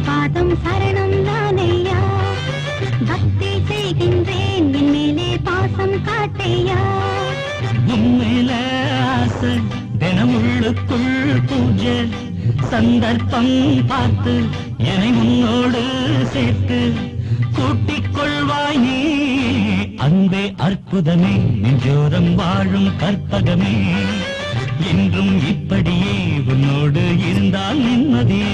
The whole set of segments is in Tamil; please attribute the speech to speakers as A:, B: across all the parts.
A: பாதம் சரணம் தானையா பக்தி செய்கின்றேன் என் மேலே பாசம் காட்டையா
B: உண்மையில ஆசை தினமுள்ளுக்குள் பூஜை சந்தர்ப்பம் பார்த்து என்னை உன்னோடு சேர்த்து கூட்டிக் கொள்வாய் நீ அன்பே அற்புதமே நெஞ்சோரம் வாழும் கற்பகமே என்றும் இப்படியே உன்னோடு இருந்தால் நிம்மதியே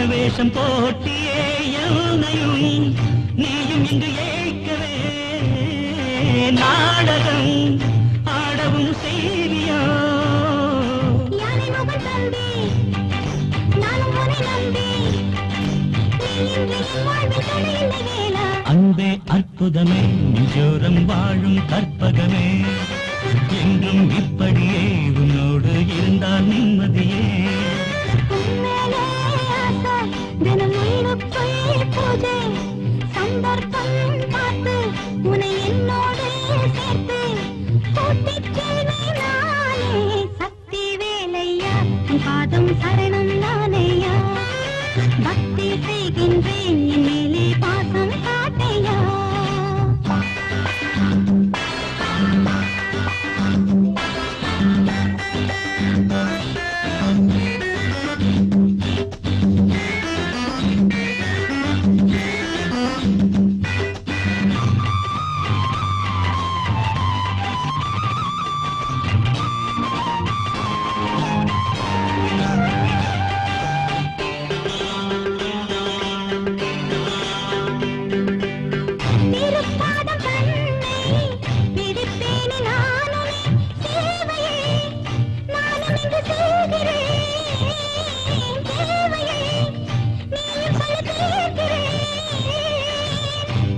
B: வேஷம் போட்டியே என்னையும் நீயும் இங்கு ஏற்கவே நாடகம் ஆடவும் செய்வியா அன்பே அற்புதமே நெஞ்சோரம் வாழும் கற்பகமே என்றும் இப்படியே உன்னோடு இருந்தால் நிம்மதியே
A: பூஜை சந்தர்ப்பம் பார்த்து உன்னை என்னோடு சேர்த்து கூட்டிச் செல்வேன் நானே சக்தி வேலையா பாதம் சரணம் நானையா பக்தி செய்கின்றேன் என் மேலே பாசம் காட்டையா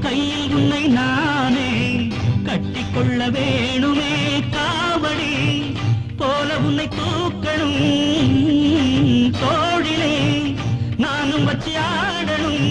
B: கையில் உன்னை நானே கட்டிக்கொள்ள வேணுமே காவடி போல உன்னை தூக்கணும் தோழிலே நானும் வச்சு ஆடணும்